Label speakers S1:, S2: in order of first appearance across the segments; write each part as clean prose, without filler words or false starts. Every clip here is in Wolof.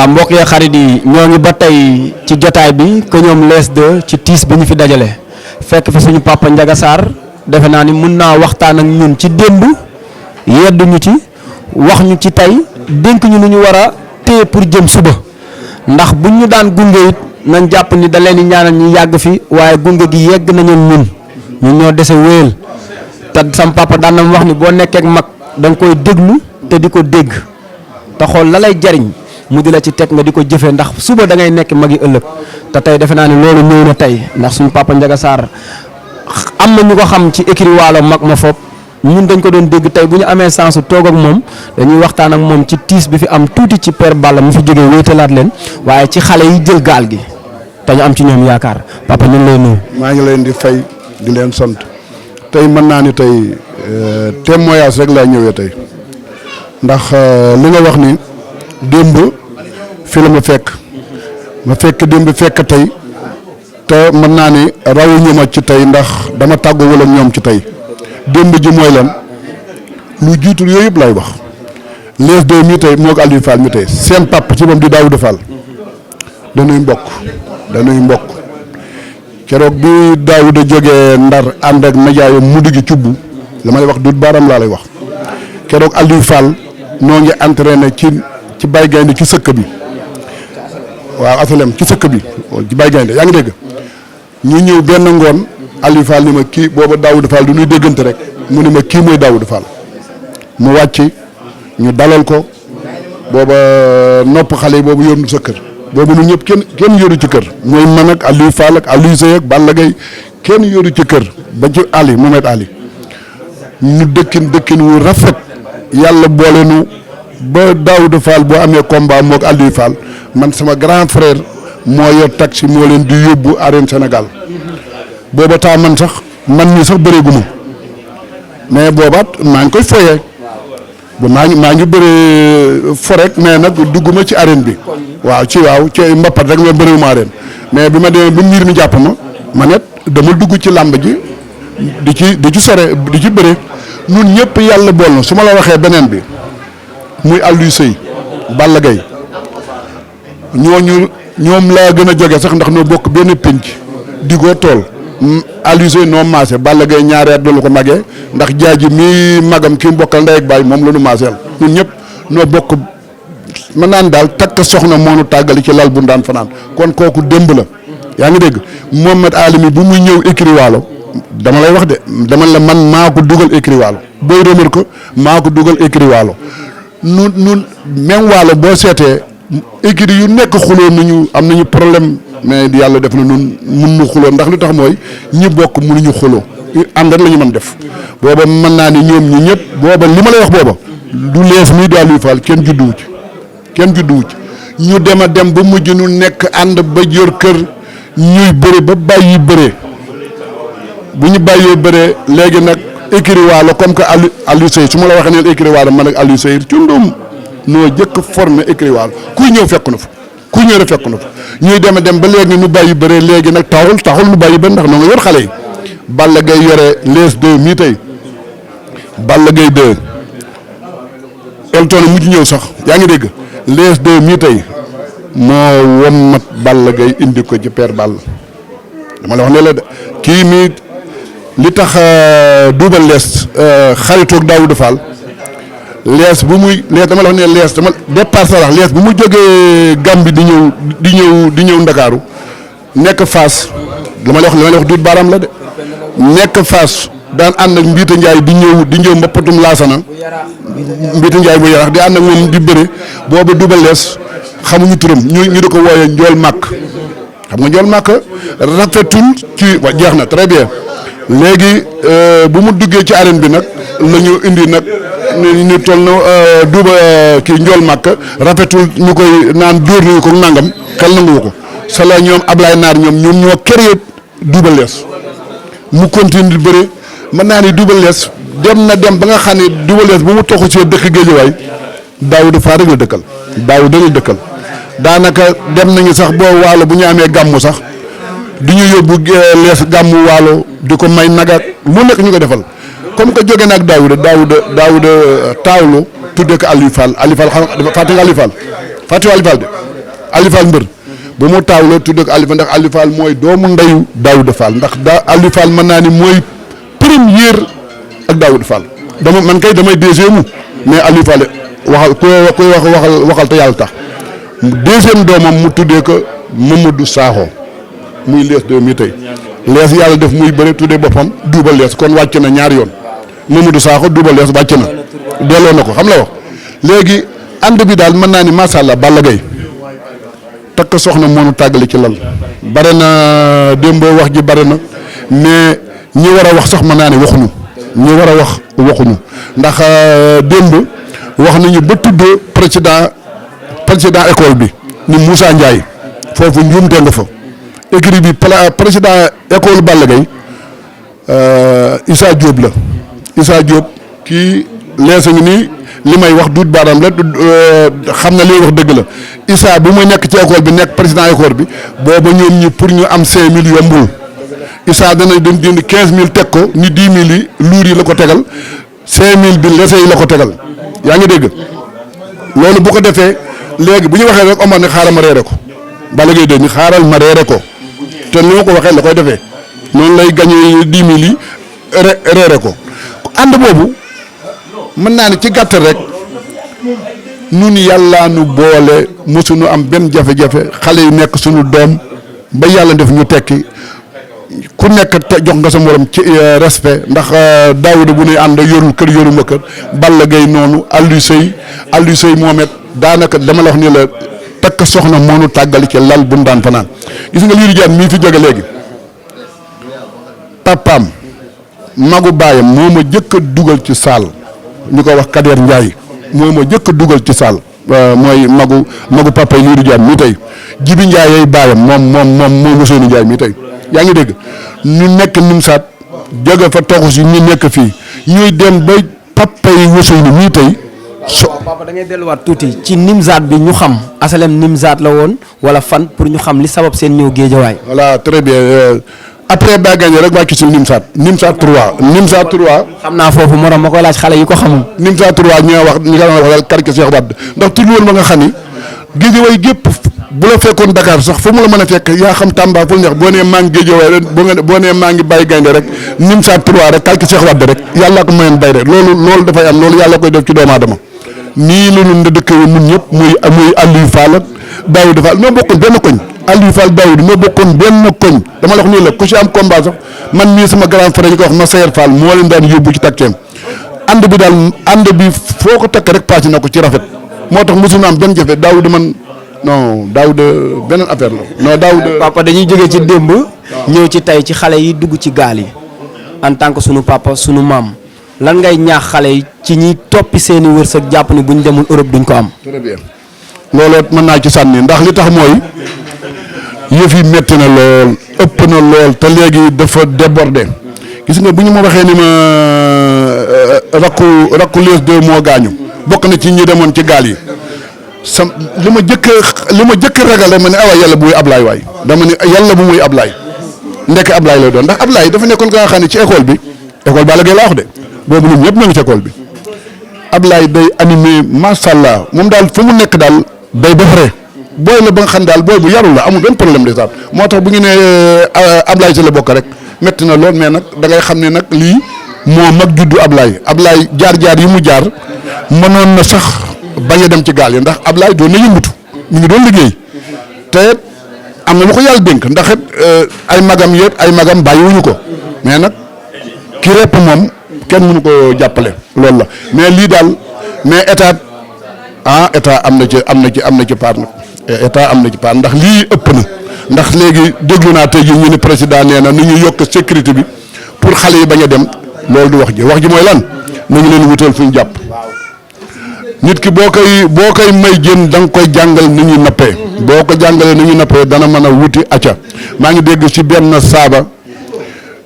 S1: waaw mbokk ya xarit yi ñoo ngi ba tey ci jotaay bi que ñoom les deux ci tiis bi ñu fi dajale fekk fi suñu papa Ndiaga Sarr defe naa ni mun naa waxtaan ak ñun ci démb yeddu ñu ci wax ñu ci tey dénk ñu nu ñu war a téye pour jëm suba ndax buñ ñu daan gunge it nañ jàpp ni da leen di ñaanal ñu yàgg fi waaye gunge gi yegg nañu ñun ñoo dese wéyal te sam papa daan na wax ni boo nekkee ak mag da nga koy déglu te di ko dégg te xool la lay jariñ mu di la ci teg nga di ko jëfee ndax suba da ngay nekk mag yi ëllëg te tey defe naa ne loolu ñëw na tey ndax suñu papa Ndiaga Sarr am na ñu ko xam ci écrit waalo mag ma foop ñun dañ ko doon dégg tey bu ñu amee chance toog ak moom dañuy waxtaan ak moom ci tiis bi fi am tuuti ci Père Balla mu fi jógee wéetalaat leen waaye ci xale yi jël gaal gi te ñu am ci ñoom yaakaar papa ñu ngi lay nuyu.
S2: maa ngi leen di fay di leen sant tey mën naa ni tey témoignage rek laa ñëwee tey ndax li nga wax ni démb fi la ma fekk démb fekk tey te mën naa ni rawuñu ma ci tey ndax dama tàgguwul ak ñoom ci tey démb ji mooy lan lu jiitul yooyu yëpp lay wax les deux mi tey moo ko Aliou Fall mi tey seen pap ci moom di Daouda Fall dañuy mbokk keroog bi Daouda jógee Ndar ànd ak média mu diggi cubbu la may wax dut baaram laa lay wax keroog Aliou Fall noo ngi entraîné ci Baye Gaynde ci sëkk bi waaw asalem ci sëkk bi ci Baye Gaynde yaa ngi dégg ñu ñëw benn ngoon Aliou Fall ni ma kii booba Daouda Fall du ñuy déggante rek mu ni ma kii mooy Daouda Fall mu wàcc ñu dalal ko booba nopp xale yi boobu yónnu sa kër boobu ñun ñëpp kenn yoru ci kër mooy man ak Aliou Fall ak Aliou Seye ak Balla Gaye kenn yoru ci kër ba ci Ali Mohamed Ali ñu dëkkin wu rafet yàlla boole nu ba Daouda Fall boo amee combat moog Aliou Fall man sama grand frère moo yor taxi moo leen di yóbbu arène Sénégal booba taa man mii sax bëreeguma mais boobaat maa ngi koy foyee ba maa ngi bëree forek mais nag dugguma ci arène bi waaw ci mbappat rek mais bëreewuma arène mais bi ma demee ba mbir mi jàpp ma net dama dugg ci làmb ji di ci sore di ci bëre ñun ñëpp yàlla bool na su ma la waxee beneen bi muy Aliou Seye Balla Gaye ñoom laa gën a jóge sax ndax noo bokk benn pénc digoo tool Aliou Seye noo maase Balla Gaye ñaari at la ko magee ndax jaaji mi magam ki bokkal ndey ak baay moom la nu maaseel ñun ñëpp noo bokk mën naan daal takk soxna moo nu tàggali ci lal bu daan fanaan kon kooku démb la yaa ngi dégg Mohamed Alimi bu muy ñëw écrit waalo dama lay wax de dama la man maa ko dugal écrit waalo booy remer ko maa ko dugal écrit waalo nun même waalo boo seetee écrit yu nekk xuloo nañu am nañu problème mais yàlla def na nun mun nu xuloo ndax lu tax mooy ñi bokk mënuñu xuloo ànd la ñu mën def booba mën naa ni ñoom ñi ñëpp booba li ma lay wax booba du lees mii di Aliou Fall kenn judduwu ci ñu dem a dem ba mujj nu nekk ànd ba yor kër ñuy bëre ba bàyyi bëre bu ñu bàyyee bëre léegi nag écrit waalo comme que Aliou Seye su ma la waxee neen écrit waalo man ak Aliou Seye cundum noo jëkk formé écrit waalo kuy ñëw fekk na fa ñuy dem a dem ba léegi ñu bàyyi bëre léegi nag taxul nu bàyyi bëre ndax noo nga yor xale yi Balla Gaye yore les deux mii tey Balla Gaye 2 Elton mujj ñëw sax yaa ngi dégg les deux mii tey moo wommat Balla Gaye indi ko ci Père Balla dama la wax ne la de kii mii li tax duubal lees xaritoog Daouda Fall lees dama la wax ne lees dama départ sarax lees bu mu jógee Gambie di ñëw Ndakaaru nekk Fass dama la wax duut baaraam la de nekk Fass daan ànd ak Mbiita Njaay di ñëw mbappatum laasana Mbiita Njaay bu yarax di ànd ak moom di bëre boobu duubal lees xamuñu turam ñu di ko wooyee njool màkk xam nga njool màkk rafetul ci wa jeex na très bien léegi bu mu duggee ci arène bi nag la ñu indi nag ñu toll na duuba kii njool màkk rafetul ñu koy naan dóor nañu ko nangam xel nanguwu ko sala ñoom Ablaye Naar ñoom ñoo créé duubal lees mu continue di bëre mën naa ni duubal lees dem ba nga xam ne duubal lees bu mu toxu see dëkk Géejawaay Daouda Fall rek la dëkkal daanaka dem nañu sax boo waalo bu ñu amee gàmmu sax di ñu yóbbu lees gàmmu waalo di ko may nagak lu nekk ñu ko defal comme que jóge na ak Daouda taawlu tuddee ko Aliou Fall xam fàtte nga Aliou Fall de Aliou Fall mbër bu mu taawloo tudd ko Aliou Fall ndax Aliou Fall mooy doomu ndeyu Daouda Fall ndax Aliou Fall mën naa ni mooy première ak Daouda Fall man kay damay deuxième mais Aliou Fall koy waxal te yàlla tax deuxième doomam mu tuddee ko Mamadou Sakho muy lees de mi tey lees yàlla def muy bëri tuddee boppam duubal lees kon wàcc na ñaari yoon Mamadou Sakho duubal lees wàcc na delloo na ko xam la wax léegi ànd bi daal mën naa ni macha allah Balla Gaye takk soxna moonu tàggale ci lal bare na démb wax ji bare na mais ñi war a wax sax mën naa ne waxuñu ñi war a wax waxuñu ndax démb wax nañu ba tudd président école bi ni Moussa Ndiaye foofu njuumte nga fa écrit bi président école Balla Gaye Issa Diop la Issa Diop kii leesa ngi nii li may wax duut baaraam la xam na li wax dëgg la Issa bu muy nekk ci école bi nekk président école bi booba ñoom ñi pour ñu am 5000 yombul Issa dana dem jënd 15000 teg ko ni 10000 yi luur yi la ko tegal 5000 bi lese yi la ko tegal yaa ngi dégg loolu bu ko defee léegi bu ñu waxee rek Omar ne xaaral ma reere ko Balla Gaye de ni xaaral ma reere ko te ni ma ko waxee la koy defee noonu lay gañee 10000 yi reere ko ànd boobu mën naa ne ci gàttal rek nun yàllaa nu boole mosuñu am benn jafe-jafe xale yi nekk suñu doom ba yàlla def ñu tekki ku nekk te jox nga sa morom ci respect ndax Daouda bu nuy ànd yorul kër yoruma kër Balla Gaye noonu Aliou Seye moomet daanaka dama la wax ni la takk soxna moonu tàggali ci lal bu mu daan fanaan gis nga Lirou Diane mii fi jóge léegi papaam magu baayam moo ma jëkk a dugal ci saal ñu ko wax Kader Ndiaye moo ma jëkk a dugal ci saal mooy magu papa yi Lirou Diane mii tey Jibi Ndiaye yay baayam moom Ousseynou Ndiaye mii tey yaa ngi dégg ñu nekk Nimsaat jóge fa toxu si ñu nekk fii ñuy dem ba papa yi Ousseynou mii tey
S1: papa da ngay delluwaat tuuti ci Nimzaat bi ñu xam asalem Nimzaat la woon wala fan pour ñu xam li sabab seen ñëw géejawaay.
S2: voilà très bien après ba gagné rek wàcc ci Nimzaat 3
S1: xam naa foofu morom ma koy laaj xale yi ko xamul.
S2: Nimzaat 3 ñoo wax ñi nga wax daal quartier Cheikh Wade ndax tudd woon ma nga xam ni géejawaay gépp bu la fekkoon Dakar sax fu mu la mën a fekk yaa xam Tamba fu neex boo nee maa ngi géejawaay rek boo nee maa ngi bàyyi gaynde rek Nimzaat 3 rek quartier Cheikh Wade rek yàlla ko mayoon bay rek loolu dafay am loolu yàlla koy def ci doomu aadama nii la ñu dëkkee woon ñun ñëpp muy Aliou Fall ak Daouda Fall ñoo bokkoon benn koñ Aliou Fall Daouda ñoo bokkoon benn koñ dama la wax nii la ku ci am combat sax man mii sama grand frère ñu ko wax ma Sayer Fall moo leen daan yóbbu ci takkeem ànd bi daal ànd bi foo ko takk rek paase na ko ci rafet moo tax mosuñu am benn jafe Daouda man non Daouda beneen affaire la non Daouda.
S1: papa dañuy jógee ci démb. ñëw ci tey ci xale yi dugg ci gaal yi en tant que sunu papa sunu maam. lan ngay ñaax xale yi ci ñi toppi seeni wërsëg jàpp ni bu ñu demul Europe duñ ko am.
S2: très bien loolu mën naa ci sànni ndax li tax mooy yëf yi métti na lool ëpp na lool te léegi dafa débordé gis nga bu ñu ma waxee ni ma rakku lees 2 moo gaañu bokk na ci ñi demoon ci gaal yi li ma jëkk ragal ma ne awa yàlla bu muy Ablaye waay dama ne yàlla bu muy Ablaye ndekk Ablaye lay doon ndax Ablaye dafa nekkoon nga xam ne ci école bi école Balla Gaye laa wax de. boobu ñun ñëpp ñoo ngi ci école bi Ablaye day animé macha allah moom daal fu mu nekk daal day defaree booy la ba nga xam daal booy bu yarul la amul benn problème de sax moo tax bu ñu nee Ablaye ci la bokk rek métti na lool mais nag da ngay xam ne nag lii moo mag juddu Ablaye jaar-jaar yi mu jaar mënoon na sax bañ a dem ci gaal yi ndax Ablaye doon na yëngatu mu ngi doon liggéey te am na lu ko yàlla dénk ndax it ay magam bàyyiwuñu ko mais nag ki repp moom. kenn mënu ko jàppale loolu la mais lii daal mais état am na ci part nag état am na ci part ndax lii ëpp na ndax léegi déglu naa tey jii ñu ne président nee na nu ñu yokk sécurité bi pour xale yi bañ a dem loolu du wax ji mooy lan nañu leen wutal fu ñu jàpp nit ki boo koy may jën da nga koy jàngal ni ñuy nappee boo ko jàngalee ni ñuy nappee dana mën a wuti acca maa ngi dégg ci benn saaba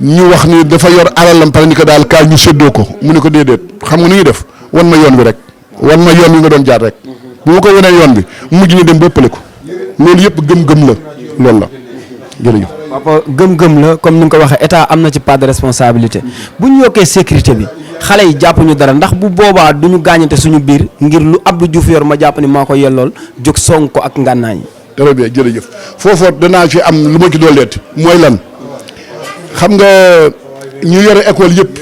S2: ñu wax ni dafa yor alalam pare ni ko daal kaay ñu séddoo ko mu ne ko déedéet xam nga nu ñuy def wan ma yoon bi rek wan ma yoon wi nga doon jaar rek bu ma ko wanee yoon bi mujj ñu dem ba ëppale ko loolu yëpp gëm-gëm la loolu la jërëjëf.
S1: papa gëm-gëm la comme ni nga ko waxee état am na ci part de responsabilité bu ñu yokkee sécurité bi xale yi jàpp ñu dara ndax bu boobaa du ñu gaañante suñu biir ngir lu Abdou Diouf yor ma jàpp ni maa ko yellool jóg song ko ak ngànnaay yi.
S2: très bien jërëjëf foofu danaa ci am lu ma ci dooleeti mooy lan xam nga ñu yore école yëpp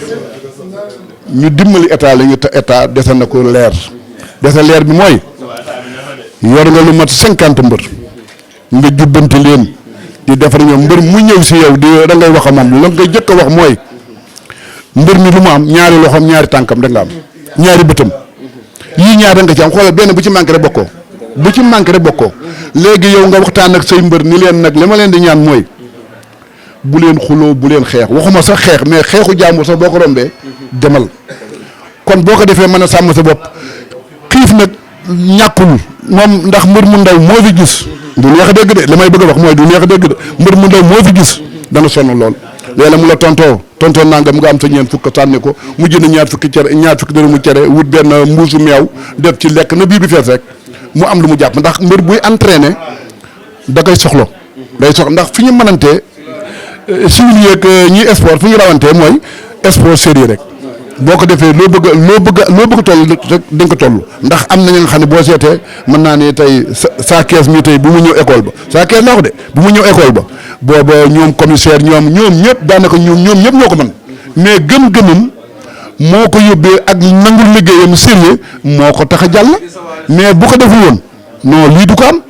S2: ñu dimbali état la ñu te état dese na ko leer dese leer bi mooy yor nga lu mat 50 mbër nga jubbanti leen di defar ñoom mbër mu ñëw si yow di da ngay wax a moom la ngay jëkk a wax mooy mbër mi lu mu am ñaari loxoom ñaari tànkam da nga am ñaari bëtam yii ñaar da nga ci am xoolal benn bu ci manqué rek bokkoo bu ci manqué rek bokkoo léegi yow nga waxtaan ak say mbër ni leen nag li ma leen di ñaan mooy bu leen xuloo bu leen xeex waxuma sax xeex mais xeexu jàmbur sax boo ko rombee demal kon boo ko defee mën a sàmm sa bopp xiif nag ñàkkul moom ndax mbër mu ndaw moo fi gis du neex a dégg de li may bëgg a wax mooy du neex a dégg de mbër mu ndaw moo fi gis dana sonn lool léeg-léeg mu la tontoo nangam nga am sa ñeent fukk sànni ko mu jënd ñaar fukki dërëmu cere wut benn mbuusu meew def ci lekk na biir bi fees rek mu am lu mu jàpp ndax mbër buy entraîné da koy soxla day soxla ndax fi ñu mënantee civil yeeg ñi sport fi ñu rawantee mooy sport sérieux rek boo ko defee loo bëgg toll rek di nga ko toll ndax am na ña nga xam ne boo seetee mën naa ne tey saa kees mi tey bu mu ñëw école ba saa kees laa ko de bu mu ñëw école ba booba ñoom commissaire ñoom ñëpp daanaka ñoom ñëpp ñoo ko mën mais gëm-gëmam moo ko yóbbee ak nangul liggéeyam sérieux moo ko tax a jàll mais bu ko deful woon non lii du ko am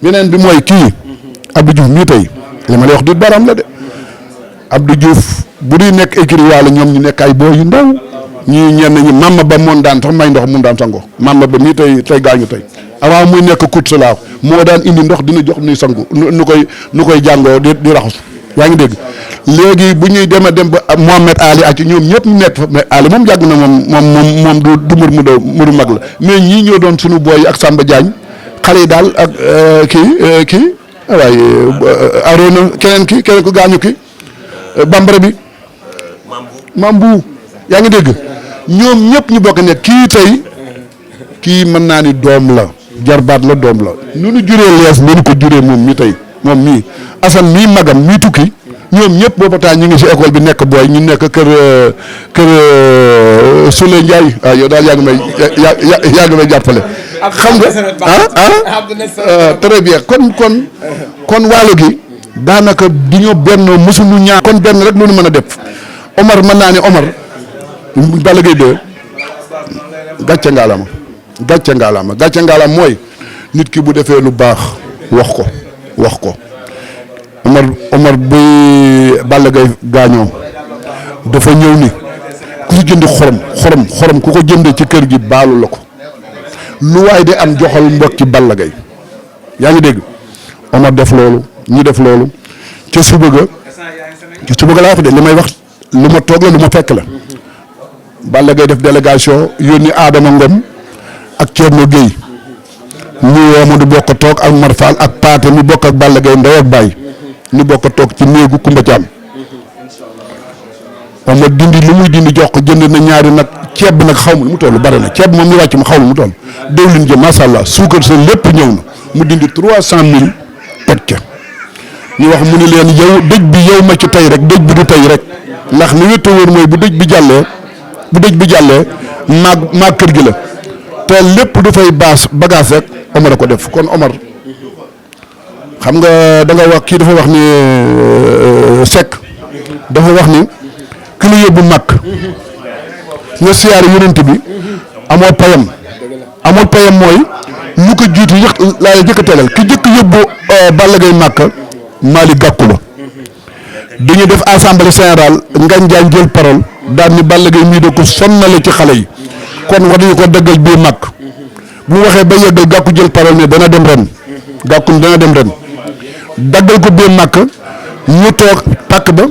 S2: beneen bi mooy kii Abdou Diouf mii tey li ma lay wax du baram la de Abdou Diouf bu di nekk écrit wàlla ñoom ñu nekk ay boo yu ndaw ñii ñenn ñi mama ba moon daan sax may ndox mun daan sango mama ba mii tey gaañu tey avant muy nekk kut sa laaw moo daan indi ndox dina jox nuy sangu nu koy jàngoo di raxas yaa ngi dégg léegi bu ñuy dem ba Mohamed Ali ak ñoom ñëpp ñu nekk fa mais Ali moom yàgg na moom du mër mu daw mëru mag la mais ñii ñoo doon suñu booy ak Samba Diagne xale yi daal ak kii waaye Arona keneen ku gaañu ki bambara bi mambu yaa ngi dégg ñoom ñëpp ñu bokk nekk kii mën naa ni doom la jarbaat la doom la nu nu juree lees nu ko juree moom mii Assane mii magam mii tukki ñoom ñëpp booba taa ñu ngi si école bi nekk booy ñu nekk kër Souley Ndiaye waaw yow daal yaa ngi may jàppale xam nga très bien kon waalo gi daanaka du ñu benn mësuñu ñaar kon benn rek lu ñu mën a def Omar mën naa ne Omar Balla Gaye 2 gàcce ngaalaama mooy nit ki bu defee lu baax wax ko Omar buy Balla Gaye gaañoo dafa ñëw ni ku fi jënd xorom ku ko jëndee ci kër gi baalu la ko lu waay di am joxal mbokki Balla Gaye yaa ngi dégg Omar def loolu ñu def loolu ca suba ga laa wax de li may wax lu ma toog la lu ma fekk la Balla Gaye def délégation yónni Adama Ngom ak Thierno Gueye ñu woo ma du bokk toog ak Mar Fall ak Paate mi bokk ak Balla Gaye ndey ak baay ñu bokk toog ci néegu Kumba Caam Omar dindi lu muy dindi jox ko jënd na ñaari nag ceeb bi nag xaw ma lu mu toll bare na ceeb moom ñu wàcc ma xaw ma lu mu toll diwlin jë macha allah suukar sa lépp ñëw na mu dindi 300 000 toj ca ñu wax mu ni leen yow dëj bi yow ma ci tey rek dëj bi du tey rek ndax li wétta wóor mooy bu dëj bi jàllee maag kër gi la te lépp du fay bagage rek Omar a ko def kon Omar xam nga da nga wax kii dafa wax ni Seck dafa wax ni ki la yóbbu màkk nga siyaare yonent bi amoo payam mooy lu ko jiitu laa jëkk a tegal ki jëkk yóbbu Balla Gaye màkk Malick Gakou la dañu def assemblée générale Ngagne Ndiaye jël parole daal ni Balla Gaye mii de ko sonnale ci xale yi kon war nañu ko dëggal biir màkk bu waxee ba yeggal Gakou jël parole ne dana dem ren daggal ko biir màkk ñu toog pàkk ba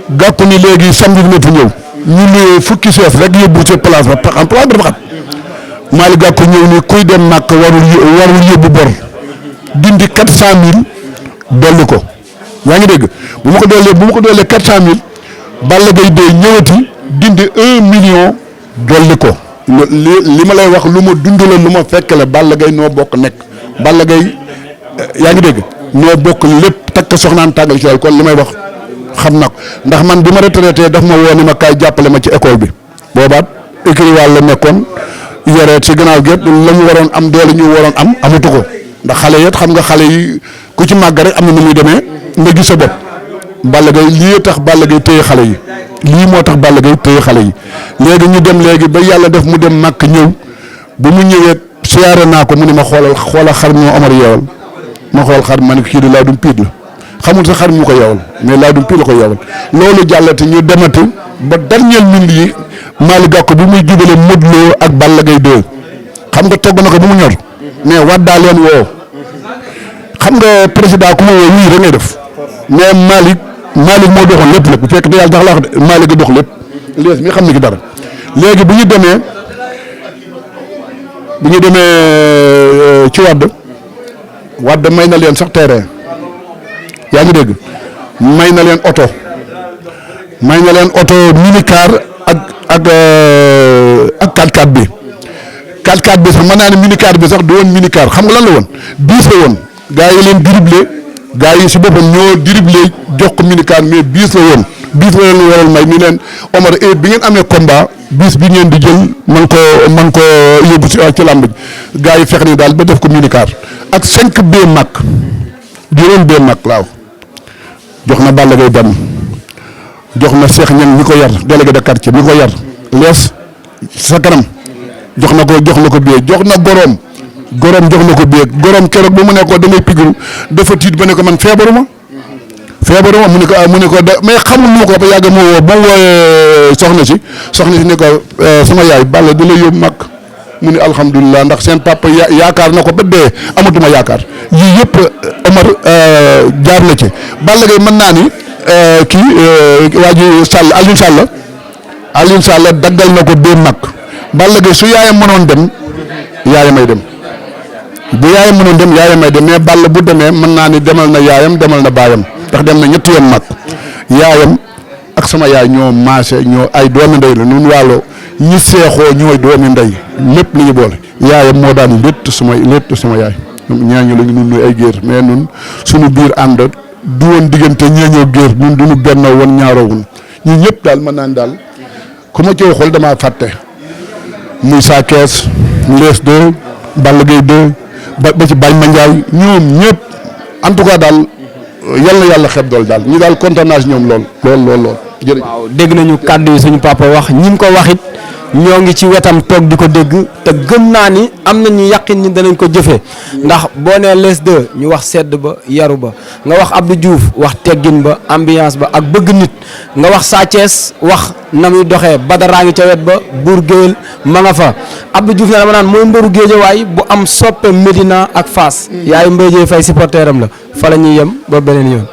S2: Gakou ni léegi samedi dina fi ñëw ñu luyee fukki chef rek yóbbu ci place ba place ba dafa xat Malick Gakou ñëw ni kuy dem màkk warul yóbbu bor dindi 400 000 dolli ko yaa ngi dégg bu ma ko doolee 400 000 Balla Gaye de ñëwati dindi 1 million dolli ko li ma lay wax lu ma dund la lu ma fekk la Balla Gaye noo bokk nekk Balla Gaye yaa ngi dégg noo bokk lépp takk soxnaan tàggal ci kon li may wax xam na ko ndax man bi ma retraité daf ma woo ni ma kaay jàppale ma ci école bi boobaat écrit wàll la nekkoon yore ci gannaaw gi la ñu waroon am doole ñu waroon am amatu ko ndax xale yit xam nga xale yi ku ci màgg rek am na nu muy demee nga gis sa bopp Balla Gaye lii tax Balla Gaye téye xale yi lii moo tax Balla Gaye téye xale yi léegi ñu dem léegi ba yàlla def mu dem màkk ñëw bu mu ñëwee siyaare naa ko mu ne ma xoolal xar moo Omar yeewal ma xool xar ma ne kii di laadum piit la xamul sa xar mu ko yeewal mais laadum piit la ko yeewal loolu jàllate ñu demati ba dernier minute yi Malick Gakou bu muy jubale Modou Lo ak Balla Gaye 2 xam nga togg na ko ba mu ñor mais waddaa leen woo xam nga président ku ma woo wii rek ngay def mais Malick moo doxoon lépp bu fekk da yàlla tax la wax de Malick a dox lépp lees mi xam ni ki dara léegi bu ñu demee ci Wade may na leen sax terrain yaa ngi dégg may na leen oto minicar ak 4x4 bi 4x4 bi sax mën naa ne minicar bi sax du woon minicar xam nga lan la woon biis la woon gaa yi leen dribblé gaa yi si boppam ñoo dribblé jox ko minicar mais biis la woon biis la leen waral may ni leen Omar bi ngeen amee combat biis bi ngeen di jël man ko yóbbu ci làmb ji gaa yi fex ni daal ba def ko minicar ak 5 B mag juróom B mag laaw jox na Balla Gaye dem jox na Cheikh Niang ñi ko yar délégué de quartier ñi ko yar lees sa kanam jox na ko bee jox na goroom jox na ko bee goroom keroog ba mu ne ko da ngay pigiru dafa tiit ba ne ko man feebaruma mu ne ko mais xamul nu ko ba yàgg mu woo ba mu wooyee soxna si ne ko sama yaay Balla di la yóbbu mag mu ne alhamdulilah ndax seen papa yaakaar na ko ba dee amatuma yaakaar yii yëpp Omar jaar na ci Balla Gaye mën naa ni waa ji Sall Alioune Sall daggal na ko bee mag Balla Gaye su yaayam mënoon dem yaayamay dem bu yaayam mënoon dem yaayamay dem mais Balla bu demee mën naa ni demal na yaayam demal na baayam ndax dem na ñetti yoon mag yaayam ak sama yaay ñoo maase ñoo ay doomi ndey la ñun wàllo ñi seexoo ñooy doomi ndey lépp li ñu boole yaayam moo daan létt suma yaay ñaañu la ñu nun nuy ay géer mais nun suñu biir ànd du woon diggante ñeeñoo géer ñun duñu benn woon ñaaroo woon ñi ñëpp daal mën naan daal ku ma ci waxul damaa fàtte muy Sa Thiès Lees 2 Balla Gaye 2 ba ci Baye Mandiaye ñoom ñëpp en tout cas daal yàlla xeeb dool daal ñi daal kontaan naa si ñoom lool jërëjëf.
S1: waaw dégg nañu kàddu yi suñu papa wax ñi ko waxit ñoo ngi ci wetam toog di ko dégg te gëm naa ni am nañu yàqin ni danañ ko jëfee ndax boo nee Lees 2 ñu wax sedd ba yaru ba nga wax Abdou Diouf wax teggin ba ambiance ba ak bëgg nit nga wax Sa Thiès wax na muy doxee Badaraa ngi ca wet ba Bour Gueweul ma nga fa Abdou Diouf ne dama naan mooy mbëru Géejawaay bu am soppe Médina ak Fass yaay Mbaye Dieye Faye supporteram la fa la ñuy yem ba beneen yoon.